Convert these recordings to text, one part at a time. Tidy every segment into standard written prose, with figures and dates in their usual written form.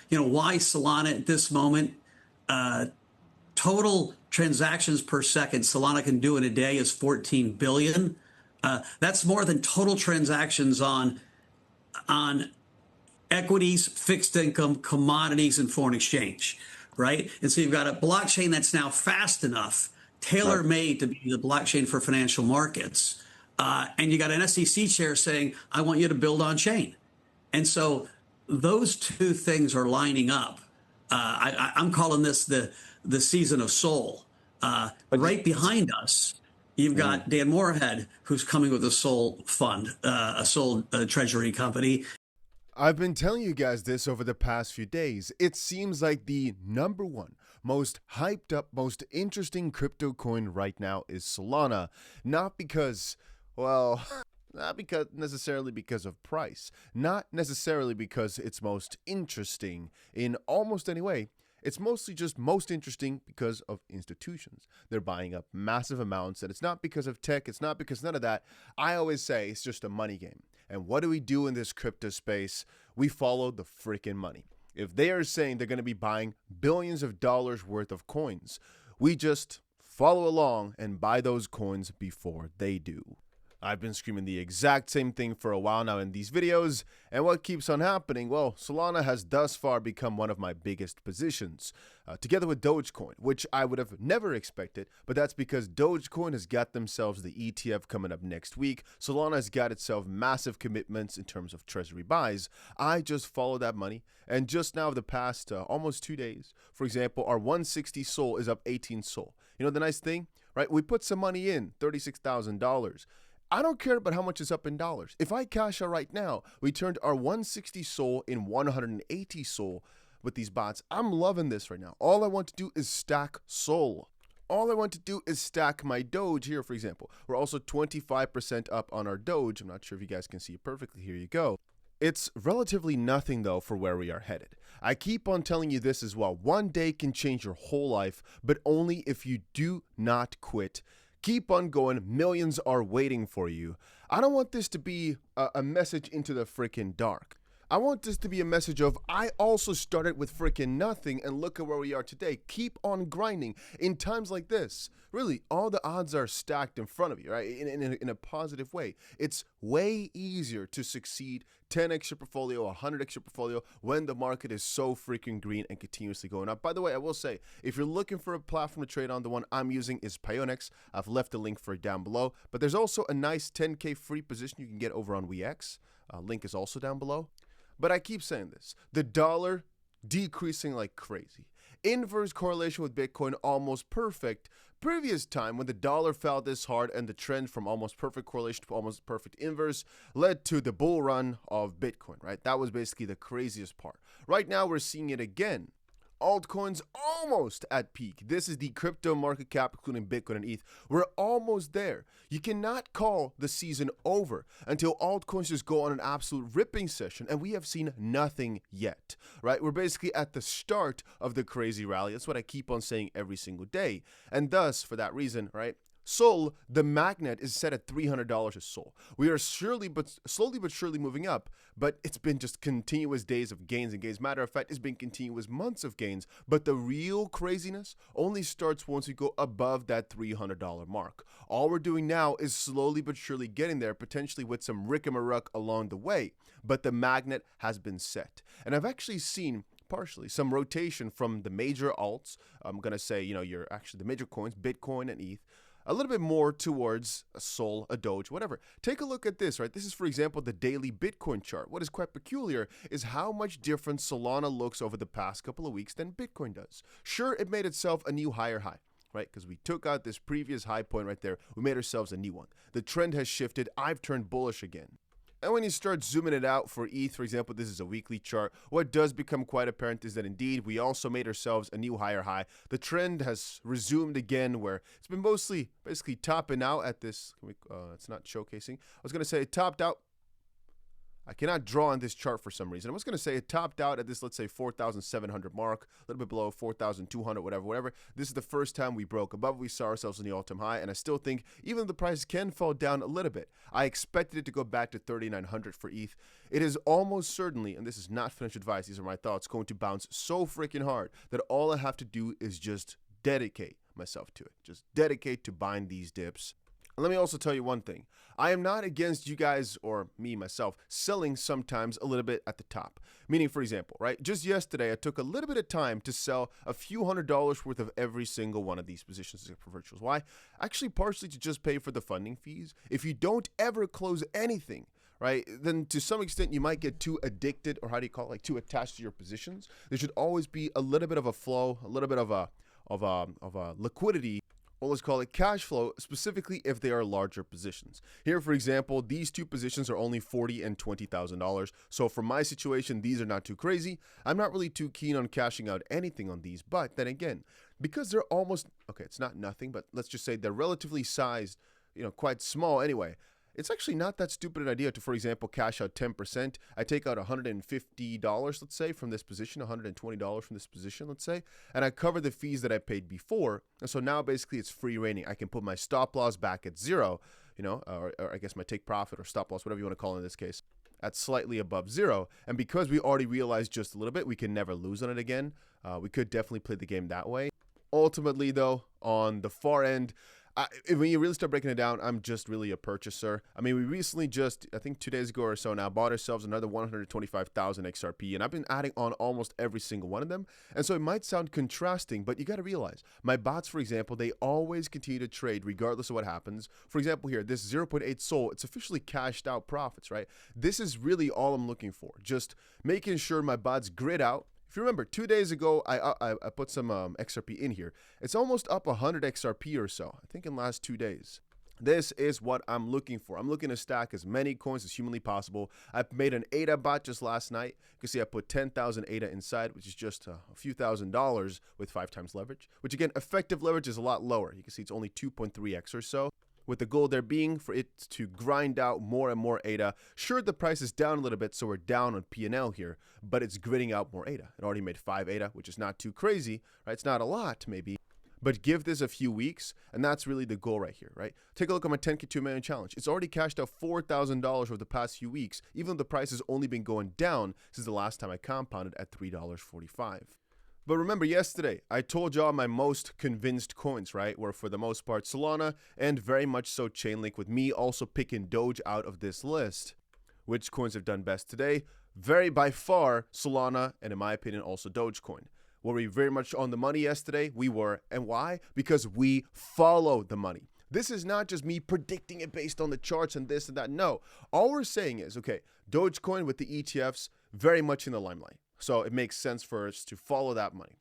why Solana at this moment, total transactions per second Solana can do in a day is 14 billion. That's more than total transactions on equities, fixed income, commodities, and foreign exchange, right? And so you've got a blockchain that's now fast enough, tailor-made to be the blockchain for financial markets. And you got an SEC chair saying, I want you to build on chain. And so those two things are lining up. I'm calling this the season of SOL. Right behind us, you've got 𝗕𝗪𝗲𝗃, who's coming with a SOL fund, a SOL treasury company. I've been telling you guys this over the past few days. It seems like the #1 most hyped up, most interesting crypto coin right now is Solana. Not because, well, not necessarily because of price, not necessarily because it's most interesting in almost any way. It's mostly just most interesting because of institutions. They're buying up massive amounts, and it's not because of tech, it's not because none of that. I always say it's just a money game. And what do we do in this crypto space? We follow the freaking money. If they are saying they're going to be buying billions of dollars worth of coins, we just follow along and buy those coins before they do. I've been screaming the exact same thing for a while now in these videos, and what keeps on happening? Well, Solana has thus far become one of my biggest positions, together with Dogecoin, which I would have never expected, but that's because Dogecoin has got themselves the ETF coming up next week. Solana has got itself massive commitments in terms of treasury buys. I just follow that money, and just now the past almost 2 days, for example, our 160 SOL is up 18 SOL. You know the nice thing, right? We put some money in, $36,000. I don't care about how much is up in dollars. If I cash out right now, we turned our 160 SOL in 180 SOL with these bots. I'm loving this right now. All I want to do is stack SOL. All I want to do is stack my Doge here, for example. We're also 25% up on our Doge. I'm not sure if you guys can see it perfectly. Here you go. It's relatively nothing, though, for where we are headed. I keep on telling you this as well. One day can change your whole life, but only if you do not quit. Keep on going. Millions are waiting for you. I don't want this to be a message into the freaking dark. I want this to be a message of, I also started with freaking nothing and look at where we are today. Keep on grinding. In times like this, really, all the odds are stacked in front of you, right? In a positive way. It's way easier to succeed 10x your portfolio, 100x your portfolio when the market is so freaking green and continuously going up. By the way, I will say, if you're looking for a platform to trade on, the one I'm using is Pionex. I've left a link for it down below, but there's also a nice 10K free position you can get over on WeX. Link is also down below. But I keep saying this, the dollar decreasing like crazy. Inverse correlation with Bitcoin almost perfect. Previous time when the dollar fell this hard and the trend from almost perfect correlation to almost perfect inverse led to the bull run of Bitcoin, right? That was basically the craziest part. Right now we're seeing it again. Altcoins almost at peak. This is the crypto market cap, including Bitcoin and ETH. We're almost there. You cannot call the season over until altcoins just go on an absolute ripping session, and we have seen nothing yet, right? We're basically at the start of the crazy rally. That's what I keep on saying every single day. And thus, for that reason, right, SOL, the magnet, is set at $300 a SOL. We are slowly but surely moving up, but it's been just continuous days of gains and gains. Matter of fact, it's been continuous months of gains, but the real craziness only starts once we go above that $300 mark. All we're doing now is slowly but surely getting there, potentially with some 𝗕𝗓𝗪𝗃 along the way, but the magnet has been set. And I've actually seen partially some rotation from the major alts. I'm going to say, you're actually the major coins, Bitcoin and ETH, a little bit more towards a SOL, a Doge, whatever. Take a look at this, right? This is, for example, the daily Bitcoin chart. What is quite peculiar is how much different Solana looks over the past couple of weeks than Bitcoin does. Sure, it made itself a new higher high, right? Because we took out this previous high point right there. We made ourselves a new one. The trend has shifted. I've turned bullish again. And when you start zooming it out for ETH, for example, this is a weekly chart. What does become quite apparent is that indeed we also made ourselves a new higher high. The trend has resumed again, where it's been mostly basically topping out at this. It's not showcasing. I was going to say it topped out. I cannot draw on this chart for some reason. I was going to say it topped out at this, let's say, 4,700 mark, a little bit below 4,200, whatever. This is the first time we broke above. We saw ourselves in the all-time high, and I still think even though the price can fall down a little bit, I expected it to go back to 3,900 for ETH. It is almost certainly, and this is not financial advice, these are my thoughts, going to bounce so freaking hard that all I have to do is just dedicate myself to it. Just dedicate to buying these dips. And let me also tell you one thing. I am not against you guys, or me, myself, selling sometimes a little bit at the top. Meaning, for example, right? Just yesterday, I took a little bit of time to sell a few $100s worth of every single one of these positions for virtuals. Why? Actually, partially to just pay for the funding fees. If you don't ever close anything, right, then to some extent you might get too addicted, or how do you call it, like too attached to your positions. There should always be a little bit of a flow, a little bit of a liquidity, or let's call it cash flow, specifically if they are larger positions. Here, for example, these two positions are only $40,000 and $20,000. So for my situation, these are not too crazy. I'm not really too keen on cashing out anything on these, but then again, because they're almost, okay, it's not nothing, but let's just say they're relatively sized, quite small anyway. It's actually not that stupid an idea to, for example, cash out 10%. I take out $150, let's say, from this position, $120 from this position, let's say, and I cover the fees that I paid before. And so now basically it's free reigning. I can put my stop loss back at zero, or I guess my take profit or stop loss, whatever you want to call it in this case, at slightly above zero. And because we already realized just a little bit, we can never lose on it again. We could definitely play the game that way. Ultimately, though, on the far end, when you really start breaking it down, I'm just really a purchaser. I mean, we recently just, I think 2 days ago or so now, bought ourselves another 125,000 XRP, and I've been adding on almost every single one of them. And so it might sound contrasting, but you got to realize, my bots, for example, they always continue to trade regardless of what happens. For example, here, this 0.8 SOL, it's officially cashed out profits, right? This is really all I'm looking for, just making sure my bots grid out. If you remember, 2 days ago, I put some XRP in here. It's almost up 100 XRP or so, I think in the last 2 days. This is what I'm looking for. I'm looking to stack as many coins as humanly possible. I made an 𝗓𝗓 bot just last night. You can see I put 10,000 𝗓𝗓 inside, which is just a few $1,000s with 5 times leverage, which again, effective leverage is a lot lower. You can see it's only 2.3x or so, with the goal there being for it to grind out more and more 𝗓𝗓. Sure, the price is down a little bit, so we're down on P&L here, but it's gridding out more 𝗓𝗓. It already made 5 𝗓𝗓, which is not too crazy, right? It's not a lot, maybe, but give this a few weeks, and that's really the goal right here, right? Take a look at my 10K 2 million challenge. It's already cashed out $4,000 over the past few weeks, even though the price has only been going down since the last time I compounded at $3.45. But remember yesterday, I told y'all my most convinced coins, right, were for the most part Solana and very much so Chainlink, with me also picking Doge out of this list. Which coins have done best today? Very by far Solana, and in my opinion also Dogecoin. Were we very much on the money yesterday? We were. And why? Because we follow the money. This is not just me predicting it based on the charts and this and that. No, all we're saying is, okay, Dogecoin with the ETFs, very much in the limelight. So it makes sense for us to follow that money.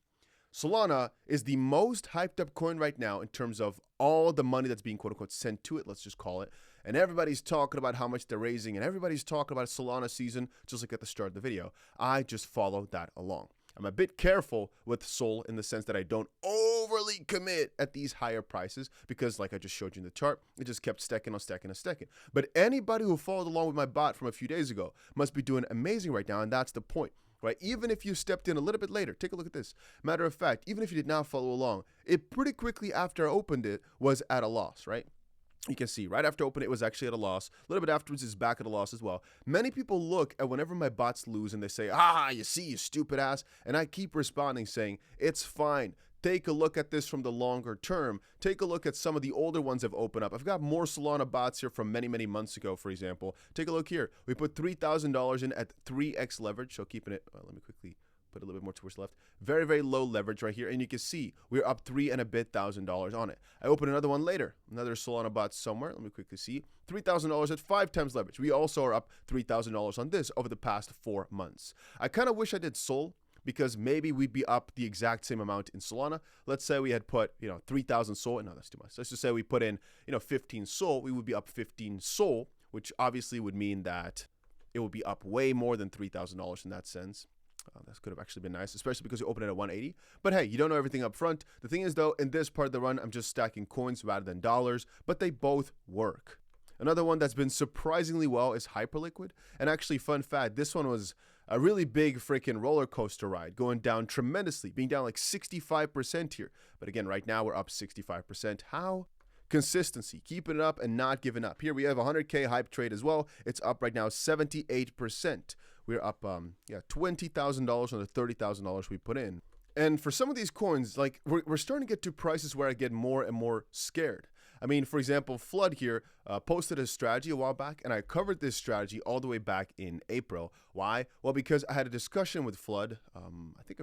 Solana is the most hyped up coin right now in terms of all the money that's being quote unquote sent to it, let's just call it. And everybody's talking about how much they're raising, and everybody's talking about Solana season, just like at the start of the video. I just follow that along. I'm a bit careful with Sol in the sense that I don't overly commit at these higher prices because, like I just showed you in the chart, it just kept stacking on stacking on stacking. But anybody who followed along with my bot from a few days ago must be doing amazing right now, and that's the point. Right? Even if you stepped in a little bit later, take a look at this. Matter of fact, even if you did not follow along, it pretty quickly after I opened it was at a loss, right? You can see right after opening it was actually at a loss. A little bit afterwards it's back at a loss as well. Many people look at whenever my bots lose and they say, you see, you stupid ass. And I keep responding saying, it's fine. Take a look at this from the longer term. Take a look at some of the older ones that have opened up. I've got more Solana bots here from many, many months ago, for example. Take a look here. We put $3,000 in at 3x leverage. So keeping it, let me quickly put a little bit more towards the left. Very, very low leverage right here. And you can see we're up $3,000 and a bit on it. I open another one later. Another Solana bot somewhere. Let me quickly see. $3,000 at 5 times leverage. We also are up $3,000 on this over the past 4 months. I kind of wish I did Sol, because maybe we'd be up the exact same amount in Solana. Let's say we had put, 3,000 SOL. No, that's too much. Let's just say we put in, 15 SOL. We would be up 15 SOL, which obviously would mean that it would be up way more than $3,000 in that sense. That could have actually been nice, especially because you open it at 180. But hey, you don't know everything up front. The thing is, though, in this part of the run, I'm just stacking coins rather than dollars, but they both work. Another one that's been surprisingly well is Hyperliquid. And actually, fun fact, this one was a really big freaking roller coaster ride, going down tremendously, being down like 65% here. But again, right now we're up 65%. How? Consistency, keeping it up and not giving up. Here we have 100K hype trade as well. It's up right now 78%. We're up $20,000 on the $30,000 we put in. And for some of these coins, like we're starting to get to prices where I get more and more scared. I mean, for example, Flood here posted a strategy a while back, and I covered this strategy all the way back in April. Why? Well, because I had a discussion with Flood, I think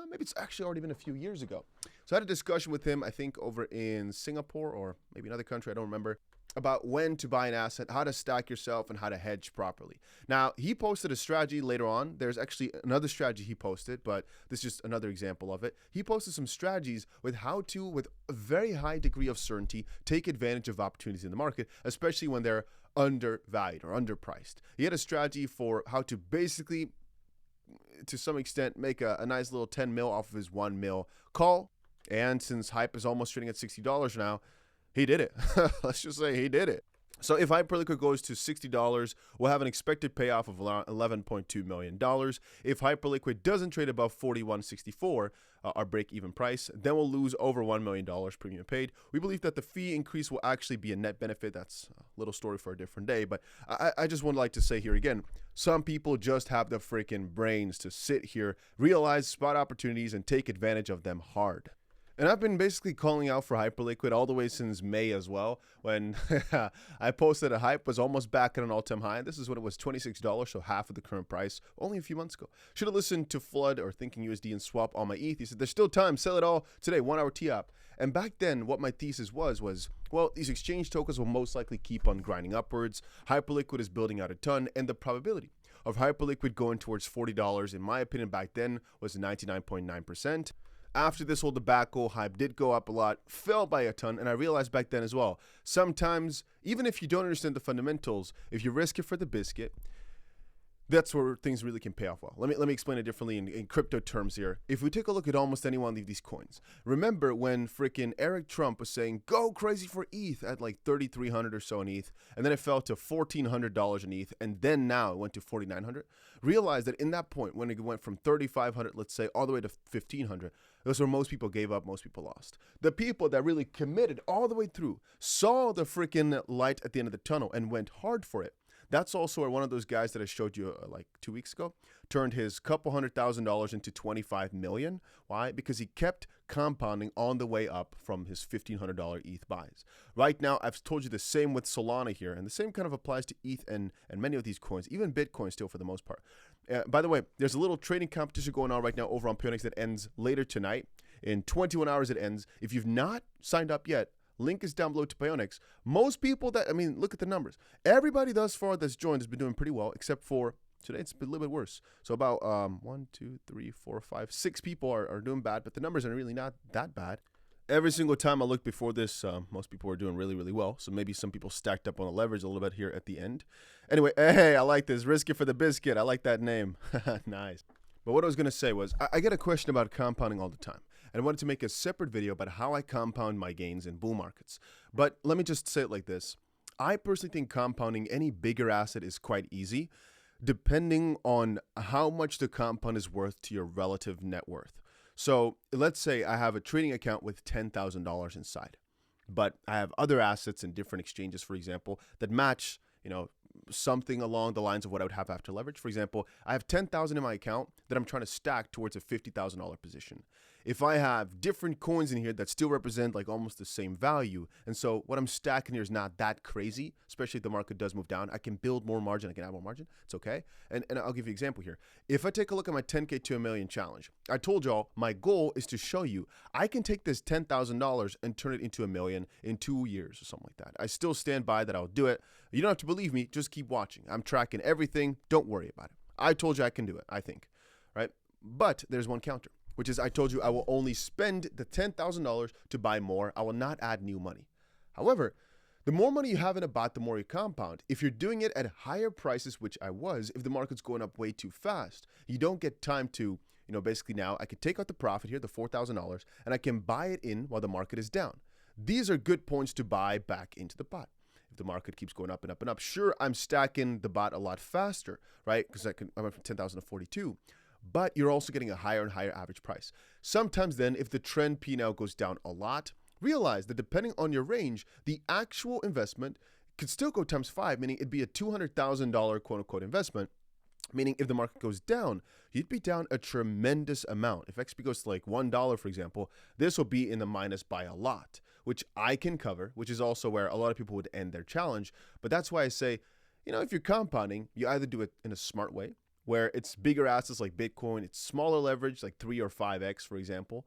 maybe it's actually already been a few years ago. So I had a discussion with him, I think over in Singapore or maybe another country, I don't remember, about when to buy an asset, how to stack yourself, and how to hedge properly. Now, he posted a strategy later on. There's actually another strategy he posted, but this is just another example of it. He posted some strategies with how to, with a very high degree of certainty, take advantage of opportunities in the market, especially when they're undervalued or underpriced. He had a strategy for how to basically, to some extent, make a nice little 10 mil off of his 1 mil call. And since hype is almost trading at $60 now, he did it. Let's just say he did it. So if Hyperliquid goes to $60, we'll have an expected payoff of $11.2 million. If Hyperliquid doesn't trade above $41.64, our break-even price, then we'll lose over $1 million premium paid. We believe that the fee increase will actually be a net benefit. That's a little story for a different day. But I just would like to say here again, some people just have the freaking brains to sit here, realize spot opportunities, and take advantage of them hard. And I've been basically calling out for Hyperliquid all the way since May as well, when I posted a hype was almost back at an all-time high. This is when it was $26, so half of the current price, only a few months ago. Should have listened to Flood or Thinking USD and swap all my ETH. He said, there's still time, sell it all today, 1 hour T-app. And back then, what my thesis was, well, these exchange tokens will most likely keep on grinding upwards. Hyperliquid is building out a ton, and the probability of Hyperliquid going towards $40, in my opinion, back then was 99.9%. After this whole debacle, hype did go up a lot, fell by a ton, and I realized back then as well, sometimes, even if you don't understand the fundamentals, if you risk it for the biscuit, that's where things really can pay off well. Let me explain it differently in crypto terms here. If we take a look at almost any one of these coins, remember when freaking Eric Trump was saying, go crazy for ETH at like 3,300 or so in ETH, and then it fell to $1,400 in ETH, and then now it went to 4,900. Realize that in that point, when it went from 3,500, let's say, all the way to 1,500, that's where most people gave up, most people lost. The people that really committed all the way through, saw the freaking light at the end of the tunnel, and went hard for it. That's also where one of those guys that I showed you like 2 weeks ago turned his couple $100,000 into 25 million. Why? Because he kept compounding on the way up from his $1,500 ETH buys. Right now, I've told you the same with Solana here, and the same kind of applies to ETH and many of these coins, even Bitcoin still for the most part. By the way, there's a little trading competition going on right now over on PayOnix that ends later tonight. In 21 hours it ends. If you've not signed up yet, link is down below to PayOnix. Most people look at the numbers. Everybody thus far that's joined has been doing pretty well, except for today it's been a little bit worse. So about 1, 2, 3, 4, 5, 6 people are doing bad, but the numbers are really not that bad. Every single time I looked before this, most people were doing really, really well. So maybe some people stacked up on the leverage a little bit here at the end. Anyway, hey, I like this. Risk it for the biscuit. I like that name. Nice. But what I was going to say was, I get a question about compounding all the time. And I wanted to make a separate video about how I compound my gains in bull markets. But let me just say it like this. I personally think compounding any bigger asset is quite easy, depending on how much the compound is worth to your relative net worth. So let's say I have a trading account with $10,000 inside, but I have other assets in different exchanges, for example, that match, something along the lines of what I would have after leverage. For example, I have $10,000 in my account that I'm trying to stack towards a $50,000 position. If I have different coins in here that still represent like almost the same value, and so what I'm stacking here is not that crazy, especially if the market does move down, I can build more margin, I can add more margin, it's okay. And I'll give you an example here. If I take a look at my 10K to a million challenge, I told y'all my goal is to show you I can take this $10,000 and turn it into a million in 2 years or something like that. I still stand by that I'll do it. You don't have to believe me, just keep watching. I'm tracking everything, don't worry about it. I told you I can do it, I think, right? But there's one counter, which is I told you I will only spend the $10,000 to buy more. I will not add new money. However, the more money you have in a bot, the more you compound. If you're doing it at higher prices, which I was, if the market's going up way too fast, you don't get time to, basically now I could take out the profit here, the $4,000, and I can buy it in while the market is down. These are good points to buy back into the bot. if the market keeps going up and up and up. Sure, I'm stacking the bot a lot faster, right? Because I went from 10,000 to 42. But you're also getting a higher and higher average price. Sometimes then, if the trend P now goes down a lot, realize that depending on your range, the actual investment could still go times 5, meaning it'd be a $200,000 quote unquote investment. Meaning if the market goes down, you'd be down a tremendous amount. If XP goes to like $1, for example, this will be in the minus by a lot, which I can cover, which is also where a lot of people would end their challenge. But that's why I say, if you're compounding, you either do it in a smart way, where it's bigger assets like Bitcoin, it's smaller leverage, like 3 or 5x, for example,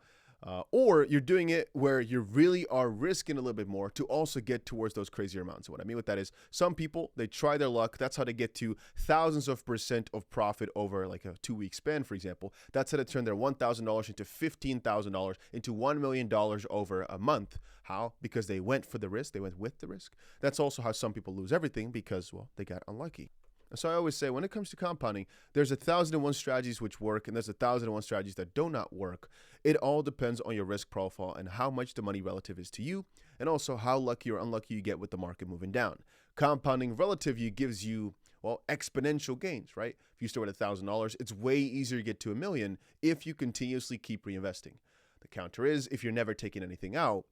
or you're doing it where you really are risking a little bit more to also get towards those crazier amounts. So what I mean with that is some people, they try their luck. That's how they get to thousands of % of profit over like a 2-week span, for example. That's how they turn their $1,000 into $15,000 into $1 million over a month. How? Because they went for the risk. They went with the risk. That's also how some people lose everything because, well, they got unlucky. So I always say when it comes to compounding, there's 1,001 strategies which work and there's 1,001 strategies that do not work. It all depends on your risk profile and how much the money relative is to you, and also how lucky or unlucky you get with the market moving down. Compounding relative gives you, well, exponential gains, right? If you start at $1,000, it's way easier to get to $1 million if you continuously keep reinvesting. The counter is if you're never taking anything out,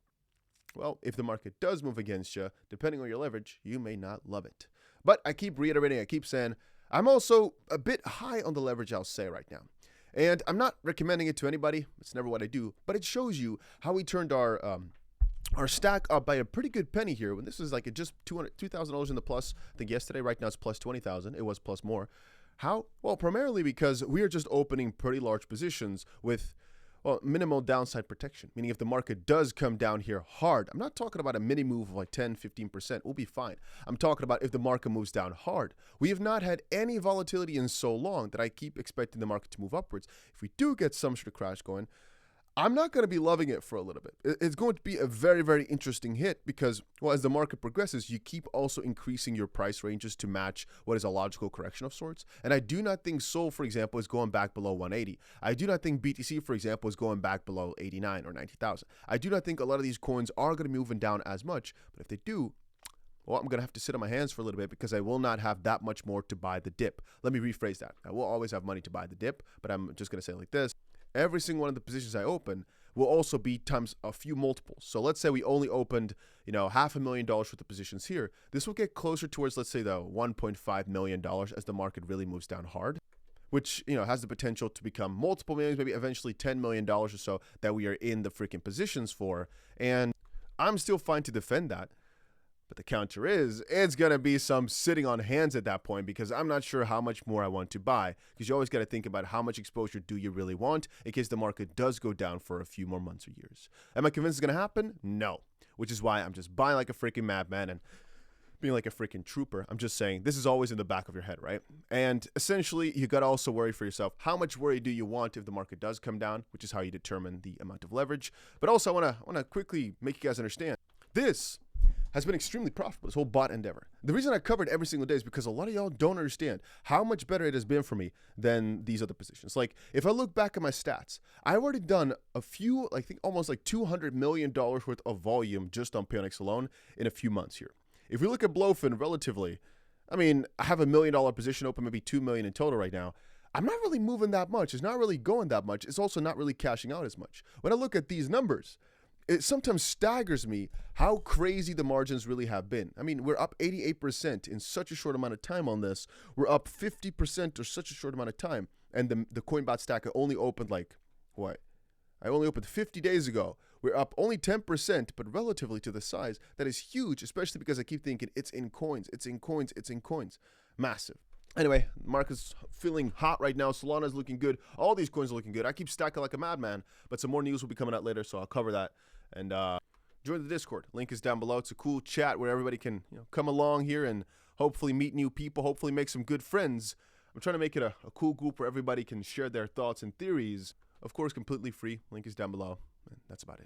well, if the market does move against you, depending on your leverage, you may not love it. But I keep reiterating, I keep saying, I'm also a bit high on the leverage, I'll say right now. And I'm not recommending it to anybody. It's never what I do. But it shows you how we turned our stack up by a pretty good penny here. When this was like just $2,000 in the plus, I think yesterday, right now it's plus 20,000. It was plus more. How? Well, primarily because we are just opening pretty large positions with, well, minimal downside protection, meaning if the market does come down here hard, I'm not talking about a mini move of like 10, 15%, we'll be fine. I'm talking about if the market moves down hard. We have not had any volatility in so long that I keep expecting the market to move upwards. If we do get some sort of crash going, I'm not going to be loving it for a little bit. It's going to be a very, very interesting hit because, well, as the market progresses, you keep also increasing your price ranges to match what is a logical correction of sorts. And I do not think SOL, for example, is going back below 180. I do not think BTC, for example, is going back below 89 or 90,000. I do not think a lot of these coins are going to be moving down as much. But if they do, well, I'm going to have to sit on my hands for a little bit because I will not have that much more to buy the dip. Let me rephrase that. I will always have money to buy the dip, but I'm just going to say it like this. Every single one of the positions I open will also be times a few multiples. So let's say we only opened, $500,000 worth of positions here. This will get closer towards, let's say, the $1.5 million as the market really moves down hard, which, has the potential to become multiple millions, maybe eventually $10 million or so that we are in the freaking positions for. And I'm still fine to defend that. But the counter is, it's going to be some sitting on hands at that point because I'm not sure how much more I want to buy because you always got to think about how much exposure do you really want in case the market does go down for a few more months or years. Am I convinced it's going to happen? No. Which is why I'm just buying like a freaking madman and being like a freaking trooper. I'm just saying this is always in the back of your head, right? And essentially, you got to also worry for yourself. How much worry do you want if the market does come down, which is how you determine the amount of leverage. But also, I want to quickly make you guys understand this has been extremely profitable, this whole bot endeavor. The reason I covered every single day is because a lot of y'all don't understand how much better it has been for me than these other positions. Like, if I look back at my stats, I've already done a few, I think almost like $200 million worth of volume just on Payonix alone in a few months here. If we look at Blowfin relatively, I mean, I have $1 million position open, maybe 2 million in total right now. I'm not really moving that much. It's not really going that much. It's also not really cashing out as much. When I look at these numbers, it sometimes staggers me how crazy the margins really have been. I mean, we're up 88% in such a short amount of time on this. We're up 50% or such a short amount of time. And the Coinbot stack I only opened I only opened 50 days ago. We're up only 10%, but relatively to the size, that is huge, especially because I keep thinking it's in coins, it's in coins, it's in coins. Massive. Anyway, market's feeling hot right now. Solana's looking good. All these coins are looking good. I keep stacking like a madman, but some more news will be coming out later, so I'll cover that. And join the Discord. Link is down below. It's a cool chat where everybody can come along here and hopefully meet new people, hopefully make some good friends. I'm trying to make it a cool group where everybody can share their thoughts and theories. Of course, completely free. Link is down below. And that's about it.